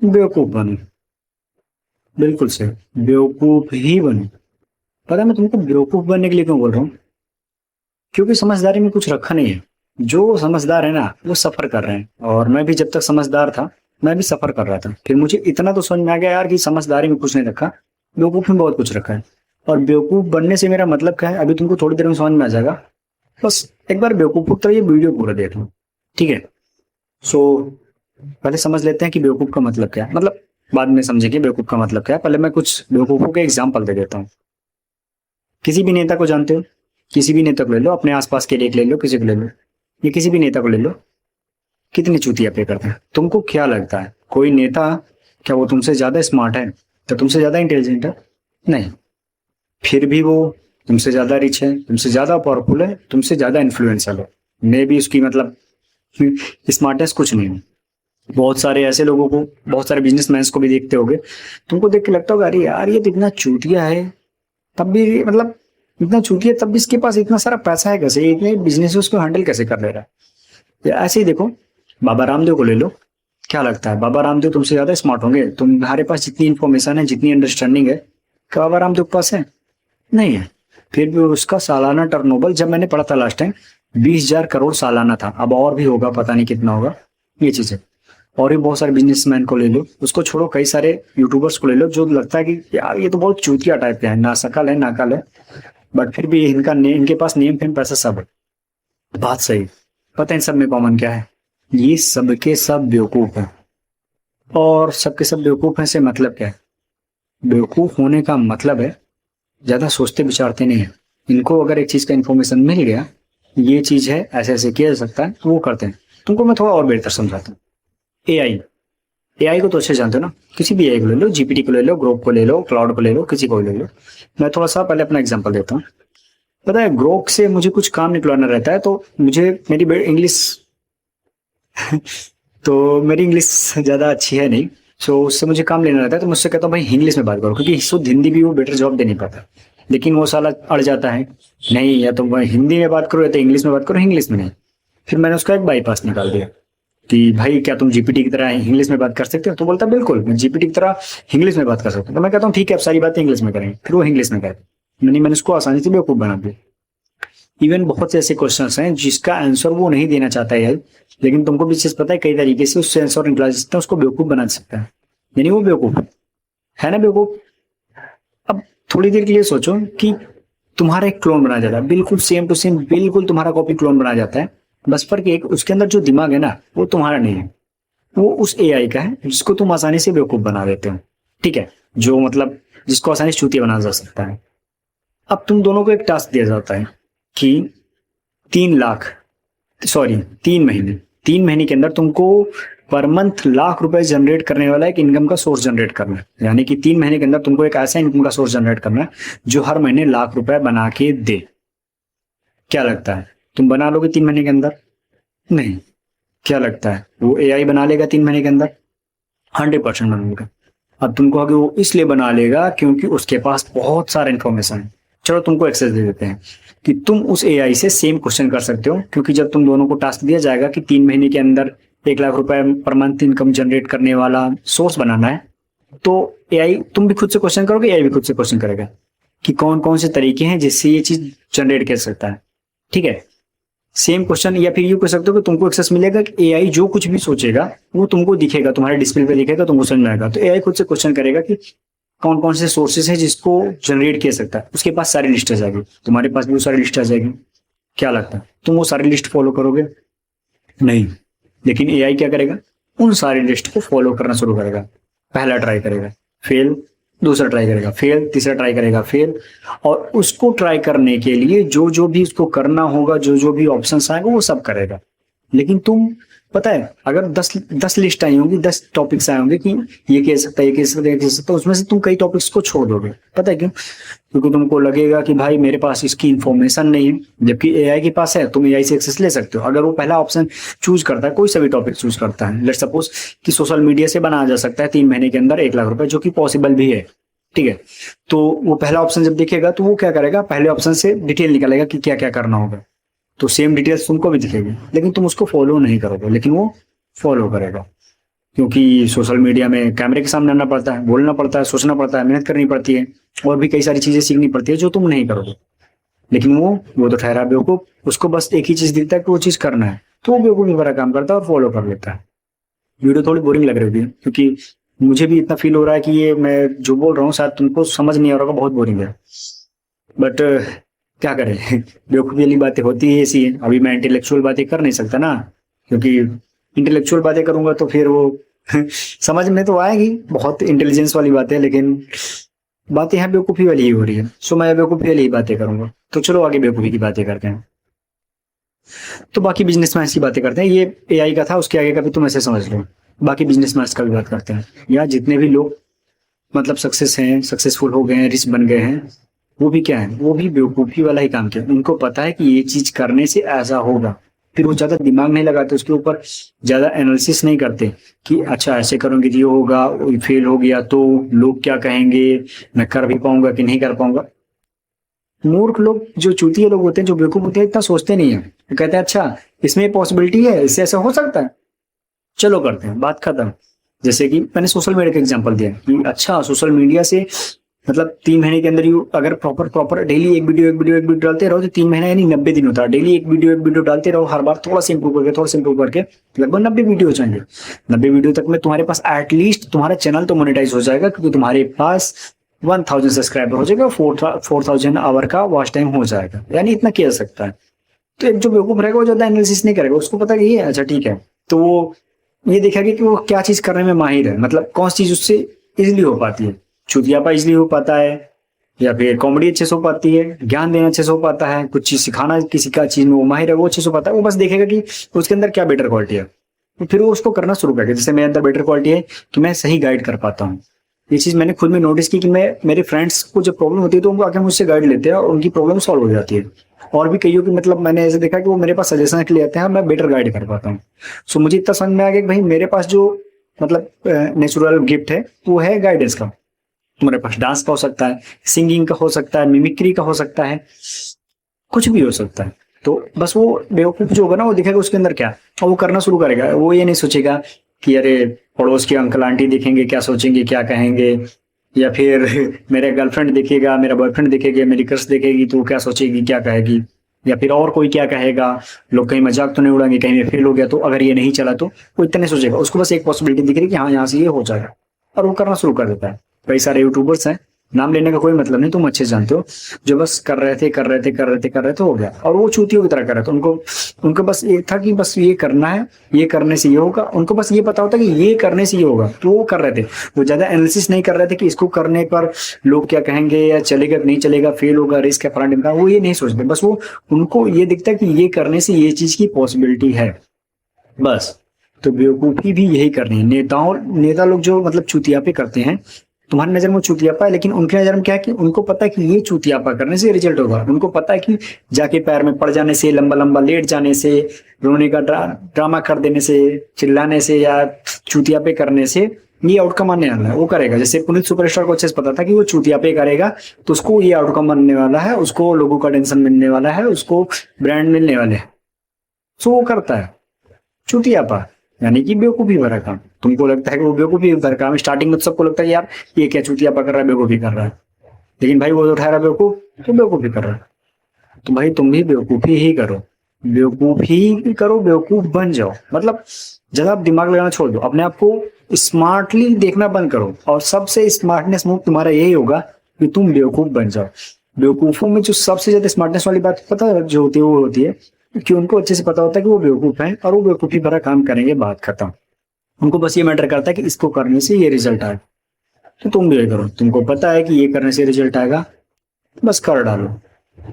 बेवकूफ बनो। बिल्कुल सही। बेवकूफ ही बनो। पता है मैं तुमको बेवकूफ बनने के लिए क्यों बोल रहा हूँ? क्योंकि समझदारी में कुछ रखा नहीं है। जो समझदार है ना वो सफर कर रहे हैं, और मैं भी जब तक समझदार था मैं भी सफर कर रहा था। फिर मुझे इतना तो समझ में आ गया यार कि समझदारी में कुछ नहीं रखा, बेवकूफ में बहुत कुछ रखा है। और बेवकूफ बनने से मेरा मतलब क्या है अभी तुमको थोड़ी देर में समझ में आ जाएगा। बस एक बार बेवकूफ की तरह ये वीडियो पूरा देख लो। ठीक है। सो पहले समझ लेते हैं कि बेवकूफ का मतलब क्या है, मतलब बाद में समझेंगे बेवकूफ का मतलब क्या है। पहले मैं कुछ बेवकूफों के एग्जाम्पल दे देता हूँ। किसी भी नेता को जानते हो? किसी भी नेता को ले लो, अपने आसपास के एक ले लो, किसी को ले लो, ये किसी भी नेता को ले लो। कितनी चूतिया पे करते हैं? तुमको क्या लगता है कोई नेता, क्या वो तुमसे ज्यादा स्मार्ट है, तो तुमसे ज्यादा इंटेलिजेंट है? नहीं। फिर भी वो तुमसे ज्यादा रिच है, तुमसे ज्यादा पावरफुल है, तुमसे ज्यादा इन्फ्लुएंशियल है। मे भी उसकी मतलब स्मार्टनेस कुछ नहीं है। बहुत सारे ऐसे लोगों को, बहुत सारे बिजनेसमैन को भी देखते होगे, तुमको देख के लगता होगा अरे यार ये तो इतना चूतिया है, तब भी मतलब इतना चूतिया तब भी इसके पास इतना सारा पैसा है, कैसे ये इतने बिजनेस को हैंडल कैसे कर ले रहा है? या ऐसे ही देखो, बाबा रामदेव को ले लो। क्या लगता है बाबा रामदेव तुमसे ज्यादा स्मार्ट होंगे? तुम्हारे पास जितनी इन्फॉर्मेशन है, जितनी अंडरस्टैंडिंग है, क्या बाबा रामदेव के पास है? नहीं है। फिर भी उसका सालाना टर्नओवर जब मैंने पढ़ा था लास्ट टाइम 20,000 करोड़ सालाना था। अब और भी होगा, पता नहीं कितना होगा। ये चीज है। और भी बहुत सारे बिजनेसमैन को ले लो, उसको छोड़ो, कई सारे यूट्यूबर्स को ले लो जो लगता है कि यार ये तो बहुत चूतिया टाइप के हैं, ना शकल है ना अकल है, बट फिर भी इनका इनके पास नेम फेम पैसा सब है। बात सही। पता है इन सब में कॉमन क्या है? ये सबके सब बेवकूफ है। और सबके सब बेवकूफ हैं से मतलब क्या है? बेवकूफ होने का मतलब है ज्यादा सोचते विचारते नहीं है। इनको अगर एक चीज का इन्फॉर्मेशन मिल गया, ये चीज है, ऐसे ऐसे किया जा सकता है, तो वो करते हैं। तुमको मैं थोड़ा और बेहतर समझाता हूँ। एआई। एआई को तो अच्छे जानते हो ना? किसी भी एआई को ले लो, जीपीटी को ले लो, ग्रोक को ले लो, क्लाउड को ले लो, किसी को भी ले लो। मैं थोड़ा सा पहले अपना एग्जांपल देता हूँ। पता है ग्रोक से मुझे कुछ काम निकलवाना रहता है, तो मुझे मेरी इंग्लिश तो मेरी इंग्लिश ज्यादा अच्छी है नहीं। सो उससे मुझे काम लेना रहता है, तो मुझसे कहता हूँ भाई इंग्लिश में बात करो, क्योंकि शुद्ध हिंदी भी वो बेटर जवाब दे नहीं पाता। लेकिन वो साला अड़ जाता है, नहीं या तो मैं हिंदी में बात करो या तो इंग्लिश में बात करो, इंग्लिश में नहीं। फिर मैंने उसका एक बाईपास निकाल दिया कि भाई क्या तुम जीपीटी की तरह इंग्लिश में बात कर सकते हो? तो बोलता बिल्कुल मैं जीपीटी की तरह इंग्लिश में बात कर सकता हूँ। तो मैं कहता हूँ ठीक है, अब सारी बातें इंग्लिश में करेंगे, फिर वो इंग्लिश में करे। मैंने उसको आसानी से बेवकूफ बना दिया। इवन बहुत से ऐसे क्वेश्चंस हैं जिसका आंसर वो नहीं देना चाहता है, लेकिन तुमको भी चीज पता है कई तरीके से उससे आंसर निकाल सकता है, उसको बेवकूफ बना सकता है। यानी वो बेवकूफ है ना, बेवकूफ। अब थोड़ी देर के लिए सोचो कि तुम्हारा एक क्लोन बनाया जाता है, बिल्कुल सेम टू सेम, बिल्कुल तुम्हारा कॉपी क्लोन बनाया जाता है। बस फर्क एक, उसके अंदर जो दिमाग है ना वो तुम्हारा नहीं है, वो उस एआई का है जिसको तुम आसानी से बेवकूफ बना देते हो। ठीक है। जो मतलब जिसको आसानी से चूतिया बना जा सकता है। अब तुम दोनों को एक टास्क दिया जाता है कि 3 लाख, सॉरी 3 महीने, 3 महीने के अंदर तुमको पर मंथ लाख रुपए जनरेट करने वाला एक इनकम का सोर्स जनरेट करना है। यानी कि 3 महीने के अंदर तुमको एक ऐसा इनकम का सोर्स जनरेट करना है जो हर महीने लाख रुपए बना के दे। क्या लगता है तुम बना लोगे 3 महीने के अंदर? नहीं। क्या लगता है वो एआई बना लेगा 3 महीने के अंदर? 100% बना लेगा। अब तुम कहोगे वो इसलिए बना लेगा क्योंकि उसके पास बहुत सारा इन्फॉर्मेशन है। चलो तुमको एक्सेस दे देते हैं कि तुम उस एआई से सेम क्वेश्चन कर सकते हो, क्योंकि जब तुम दोनों को टास्क दिया जाएगा कि 3 महीने के अंदर 1 लाख रुपए पर मंथ इनकम जनरेट करने वाला सोर्स बनाना है, तो एआई, तुम भी खुद से क्वेश्चन करोगे, एआई भी खुद से क्वेश्चन करेगा कि कौन कौन से तरीके हैं जिससे ये चीज जनरेट कर सकता है। ठीक है। सेम क्वेश्चन, या फिर यू कह सकते हो कि तुमको एक्सेस मिलेगा कि एआई जो कुछ भी सोचेगा वो तुमको दिखेगा, तुम्हारे डिस्प्ले पे दिखेगा, तुमको समझ में आएगा। तो एआई खुद से क्वेश्चन करेगा कि कौन कौन से सोर्सेस हैं जिसको जनरेट किया सकता है। उसके पास सारी लिस्ट आ जाएगी, तुम्हारे पास भी वो सारी लिस्ट आ जाएगी। क्या लगता है तुम वो सारी लिस्ट फॉलो करोगे? नहीं। लेकिन एआई क्या करेगा? उन सारी लिस्ट को फॉलो करना शुरू करेगा। पहला ट्राई करेगा, फेल। दूसरा ट्राई करेगा, फेल। तीसरा ट्राई करेगा, फेल। और उसको ट्राई करने के लिए जो जो भी उसको करना होगा, जो जो भी ऑप्शंस आएंगे वो सब करेगा। लेकिन तुम, पता है अगर 10 10 लिस्ट आई होंगी, 10 टॉपिक्स आए होंगे कि ये कह सकता है, ये कह सकता है, ये कह सकता है, उसमें से तुम कई टॉपिक्स को छोड़ दोगे। पता है क्यों? क्योंकि तुमको लगेगा कि भाई मेरे पास इसकी इन्फॉर्मेशन नहीं है, जबकि एआई के पास है। तुम एआई से एक्सेस ले सकते हो। अगर वो पहला ऑप्शन चूज करता है, कोई सा भी टॉपिक चूज करता है, लेट सपोज कि सोशल मीडिया से बनाया जा सकता है 3 महीने के अंदर 1 लाख रुपए, जो कि पॉसिबल भी है। ठीक है। तो वो पहला ऑप्शन जब देखेगा तो वो क्या करेगा, पहले ऑप्शन से डिटेल निकालेगा कि क्या क्या करना होगा। तो सेम डिटेल्स तुमको भी दिखेगी, लेकिन तुम उसको फॉलो नहीं करोगे, लेकिन वो फॉलो करेगा। क्योंकि सोशल मीडिया में कैमरे के सामने आना पड़ता है, बोलना पड़ता है, सोचना पड़ता है, मेहनत करनी पड़ती है, और भी कई सारी चीजें सीखनी पड़ती है जो तुम नहीं करोगे। लेकिन वो तो ठहरा बेवकूफ, उसको बस एक ही चीज दिखता है कि वो चीज करना है, तो वो बेवकूफी भरा काम करता है और फॉलो कर लेता है। वीडियो थोड़ी बोरिंग लग रही होगी, क्योंकि मुझे भी इतना फील हो रहा है कि ये मैं जो बोल रहा हूँ शायद तुमको समझ नहीं आ रहा होगा, बहुत बोरिंग है। बट क्या करें बेवकूफी वाली बातें होती है ऐसी है। अभी मैं इंटेलेक्चुअल बातें कर नहीं सकता ना, क्योंकि इंटेलेक्चुअल बातें करूंगा तो फिर वो समझ में तो आएगी, बहुत इंटेलिजेंस वाली बातें, लेकिन बातें यहाँ बेवकूफी वाली ही हो रही है। सो मैं बेवकूफी वाली ही बातें करूंगा। तो चलो आगे बेवकूफी की बातें करते हैं। तो बाकी बिजनेसमैन की बातें करते हैं। ये एआई का था, उसके आगे का भी तुम ऐसे समझ लो। बाकी बिजनेसमैन का भी बात करते हैं। या जितने भी लोग मतलब सक्सेस हैं, सक्सेसफुल हो गए हैं, रिच बन गए हैं, वो भी क्या है, वो भी बेवकूफी वाला ही काम किया। उनको पता है कि ये चीज करने से ऐसा होगा, फिर वो ज्यादा दिमाग नहीं लगाते उसके ऊपर, ज्यादा एनालिसिस नहीं करते कि अच्छा ऐसे करूंगी तो ये होगा, फेल हो गया तो लोग क्या कहेंगे, मैं कर भी पाऊंगा कि नहीं कर पाऊंगा। मूर्ख लोग, जो चूतिए लोग होते हैं, जो बेवकूफ होते हैं, इतना सोचते नहीं है। वो कहते हैं अच्छा इसमें पॉसिबिलिटी है, इससे ऐसा हो सकता है, चलो करते हैं, बात खत्म। जैसे कि मैंने सोशल मीडिया का एग्जांपल दिया कि अच्छा सोशल मीडिया से मतलब 3 महीने के अंदर यू अगर प्रॉपर प्रॉपर डेली एक वीडियो डालते रहो तो 3 महीना यानी 90 दिन होता है। डेली एक वीडियो डालते रहो, हर बार थोड़ा सा इंप्रूव करके लगभग 90 वीडियो हो जाएंगे। 90 वीडियो तक में तुम्हारे पास एटलीस्ट तुम्हारा चैनल तो मोनेटाइज हो जाएगा, क्योंकि तुम्हारे पास 1000 सब्सक्राइबर हो जाएगा, 4000 आवर का वॉच टाइम हो जाएगा, यानी इतना किया जा सकता है। तो एक जो बेवकूफ रहेगा वो ज्यादा एनालिसिस नहीं करेगा, उसको पता कि ये अच्छा ठीक है, तो वो ये देखेगा कि वो क्या चीज करने में माहिर है, मतलब कौन सी चीज उससे इजिली हो पाती है। चुतियापा इजिली हो पाता है, या फिर कॉमेडी अच्छे से हो पाती है, ज्ञान देना अच्छे से हो पाता है, कुछ चीज सिखाना किसी का चीज में वो माहिर है, वो अच्छे से हो पाता है। वो बस देखेगा कि उसके अंदर क्या बेटर क्वालिटी है, तो फिर वो उसको करना शुरू करेगा। जैसे मेरे अंदर बेटर क्वालिटी है कि मैं सही गाइड कर पाता हूँ। ये चीज मैंने खुद में नोटिस की कि मैं मेरे फ्रेंड्स को जब प्रॉब्लम होती है तो उनको आके मुझसे गाइड लेते हैं और उनकी प्रॉब्लम सॉल्व हो जाती है। और भी कईयों की मतलब मैंने ऐसे देखा कि वो मेरे पास सजेशन के लिए आते हैं, मैं बेटर गाइड कर पाता हूँ। सो मुझे इतना समझ में आ गया कि भाई मेरे पास जो मतलब नेचुरल गिफ्ट है वो है गाइडेंस का। तुम्हारे पास डांस का हो सकता है, सिंगिंग का हो सकता है, मिमिक्री का हो सकता है, कुछ भी हो सकता है। तो बस वो बेवकूफ जो होगा ना, वो दिखेगा उसके अंदर क्या, और वो करना शुरू करेगा। वो ये नहीं सोचेगा कि अरे पड़ोस के अंकल आंटी देखेंगे क्या सोचेंगे, क्या कहेंगे, या फिर मेरे गर्लफ्रेंड देखेगा, मेरा बॉयफ्रेंड देखेगा, मेरी क्रश देखेगी तो वो क्या सोचेगी, क्या कहेगी, या फिर और कोई क्या कहेगा, लोग कहीं मजाक तो नहीं उड़ाएंगे, कहीं मैं फेल हो गया तो, अगर ये नहीं चला तो। वो इतना नहीं सोचेगा, उसको बस एक पॉसिबिलिटी दिख रही है कि हाँ यहाँ से ये हो जाएगा, और वो करना शुरू कर देता है। कई सारे यूट्यूबर्स हैं, नाम लेने का कोई मतलब नहीं, तुम अच्छे से जानते हो, जो बस कर रहे थे हो गया, और वो चूतियों की तरह कर रहे थे। उनको उनको बस ये था कि बस ये करना है, ये करने से ये होगा, उनको बस ये पता होता कि ये करने से ये होगा, तो वो कर रहे थे। वो ज्यादा एनालिसिस नहीं कर रहे थे कि इसको करने पर लोग क्या कहेंगे, या चलेगा नहीं चलेगा, फेल होगा, रिस्क है, फलाना ढिमका, वो ये नहीं सोचते। बस वो उनको ये दिखता है कि ये करने से ये चीज की पॉसिबिलिटी है, बस। तो बेवकूफी भी यही करनी है। नेता लोग जो मतलब चूतियापे करते हैं, तुम्हारी नजर में चूतियापा है, लेकिन उनकी नजर में क्या है कि उनको पता है कि ये चूतियापा करने से रिजल्ट होगा। उनको पता है कि जाके पैर में पड़ जाने से, लंबा लंबा लेट जाने से, रोने का ड्रामा कर देने से, चिल्लाने से, या चूतियापे करने से ये आउटकम आने वाला है, वो करेगा। जैसे पुनीत सुपरस्टार को अच्छे से पता था कि वो चूतियापे करेगा तो उसको ये आउटकम बनने वाला है, उसको लोगों का टेंशन मिलने वाला है, उसको ब्रांड मिलने वाले हैं, सो वो करता है चूतियापा, यानी कि बेवकूफी भरा काम। तुमको लगता है कि वो बेवकूफी भरा काम, स्टार्टिंग में तो सबको लगता है यार ये क्या चूतियापा कर रहा है, बेवकूफी कर रहा है, लेकिन भाई वो तो ठहरा बेवकूफ, तो बेवकूफी कर रहा है। तो भाई तुम भी बेवकूफी ही करो, बेवकूफी करो, बेवकूफ बन जाओ। मतलब ज्यादा आप दिमाग लगाना छोड़ दो, अपने आप को स्मार्टली देखना बंद करो, और सबसे स्मार्टनेस मूव तुम्हारा यही होगा कि तुम बेवकूफ बन जाओ। बेवकूफों में जो सबसे ज्यादा स्मार्टनेस वाली बात पता है जो होती है, वो होती है कि उनको अच्छे से पता होता है कि वो बेवकूफ है, और वो बेवकूफी भरा काम करेंगे, बात खत्म। उनको बस ये मैटर करता है कि इसको करने से ये रिजल्ट आए, तो तुम भी ये करो। तुमको पता है कि ये करने से रिजल्ट आएगा, बस कर डालो।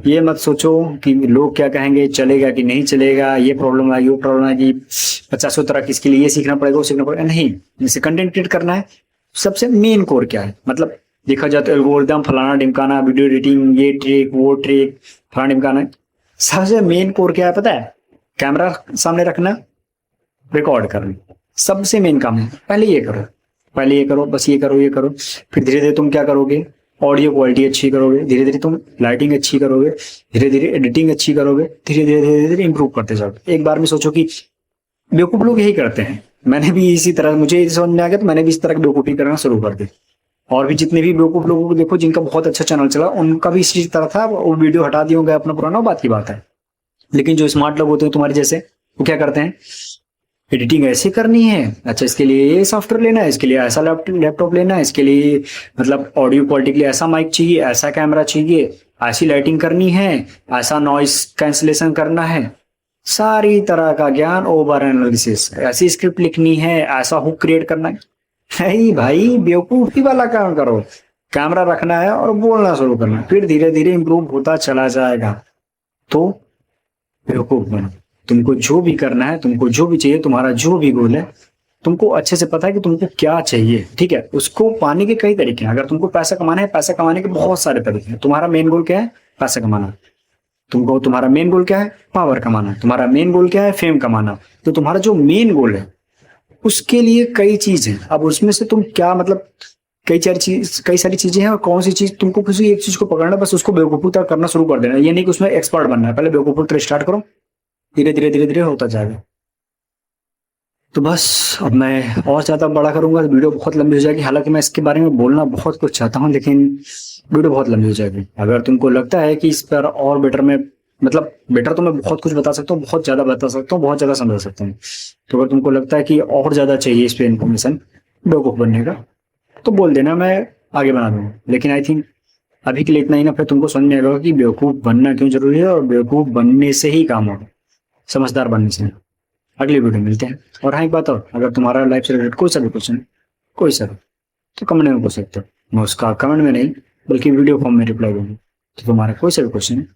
ये मत सोचो कि लोग क्या कहेंगे, चलेगा कि नहीं चलेगा, ये प्रॉब्लम आएगी, वो प्रॉब्लम आएगी, 50 तरह की इसके लिए ये सीखना पड़ेगा, वो सीखना पड़ेगा, नहीं। जैसे कंटेंट क्रिएट करना है, सबसे मेन कोर क्या है, मतलब देखा जाए तो एल्गोरिदम, फलाना ढिमकाना, वीडियो एडिटिंग, ये ट्रिक वो ट्रिक, फलाना ढिमकाना, सबसे मेन कोर क्या है पता है? कैमरा सामने रखना, रिकॉर्ड करना, सबसे मेन काम है। पहले ये करो, पहले ये करो, बस ये करो, ये करो। फिर धीरे धीरे तुम क्या करोगे, ऑडियो क्वालिटी अच्छी करोगे, धीरे धीरे तुम लाइटिंग अच्छी करोगे, धीरे धीरे एडिटिंग अच्छी करोगे, धीरे धीरे इंप्रूव करते जाओगे। एक बार में सोचो कि बेवकूफ लोग यही करते हैं, मैंने भी इसी तरह, मुझे समझ में आ गया तो मैंने भी इस तरह की बेवकूफ़ी करना शुरू कर दी। और भी जितने भी बेवकूफ लोगों को देखो जिनका बहुत अच्छा चैनल चला, उनका भी इसी तरह था, वो वीडियो हटा दिए होंगे अपना पुराना, वो बात की बात है। लेकिन जो स्मार्ट लोग होते हैं तुम्हारे जैसे, वो क्या करते हैं, एडिटिंग ऐसे करनी है, अच्छा इसके लिए ये सॉफ्टवेयर लेना है, इसके लिए ऐसा लैपटॉप लेना है, इसके लिए मतलब ऑडियो क्वालिटी के लिए ऐसा माइक चाहिए, ऐसा कैमरा चाहिए, ऐसी लाइटिंग करनी है, ऐसा नॉइस कैंसिलेशन करना है, सारी तरह का ज्ञान, ओवर एनालिसिस, ऐसी स्क्रिप्ट लिखनी है, ऐसा हुक क्रिएट करना है। नहीं भाई, बेवकूफी वाला काम करो, कैमरा रखना है और बोलना शुरू करना है, फिर धीरे धीरे इंप्रूव होता चला जाएगा। तो बेवकूफ बनो। तुमको जो भी करना है, तुमको जो भी चाहिए, तुम्हारा जो भी गोल है, तुमको अच्छे से पता है कि तुमको क्या चाहिए, ठीक है। उसको पाने के कई तरीके हैं। अगर तुमको पैसा कमाना है, पैसा कमाने के बहुत सारे तरीके हैं। तुम्हारा मेन गोल क्या है? पैसा कमाना। तुमको तुम्हारा मेन गोल क्या है? पावर कमाना। तुम्हारा मेन गोल क्या है? फेम कमाना। तो तुम्हारा जो मेन गोल है उसके लिए कई चीज है। अब उसमें से तुम क्या मतलब, कई सारी चीजें हैं, और कौन सी चीज तुमको, किसी एक चीज को पकड़ना, बस उसको बेवकूफी तरह करना शुरू कर देना। ये नहीं कि उसमें एक्सपर्ट बनना है, पहले बेवकूफी तरह स्टार्ट करो, धीरे धीरे धीरे धीरे होता जाएगा। तो बस अब मैं और ज्यादा बड़ा करूंगा तो वीडियो बहुत लंबी हो जाएगी। हालांकि मैं इसके बारे में बोलना बहुत कुछ चाहता हूँ, लेकिन वीडियो बहुत लंबी हो जाएगी। अगर तुमको लगता है कि इस पर और बेटर में, मतलब बेटर तो मैं बहुत कुछ बता सकता हूँ, बहुत ज्यादा बता सकता हूँ, बहुत ज्यादा समझा सकता हूँ। तो अगर तुमको लगता है कि और ज्यादा चाहिए इस पे इन्फॉर्मेशन बेवकूफ बनने का, तो बोल देना, मैं आगे बना दूंगा। लेकिन आई थिंक अभी के लिए इतना ही ना, फिर तुमको समझ में आएगा कि बेवकूफ बनना क्यों जरूरी है, और बेवकूफ बनने से ही काम होगा, समझदार बनने से। अगली वीडियो में मिलते हैं। और हाँ, एक बात और, अगर तुम्हारा लाइफ से रिलेटेड कोई सा भी क्वेश्चन है, कोई सा भी, तो कमेंट में पूछ सकते हो। मैं उसका कमेंट में नहीं बल्कि वीडियो फॉर्म में रिप्लाई दूंगा। तो तुम्हारा कोई सा भी क्वेश्चन है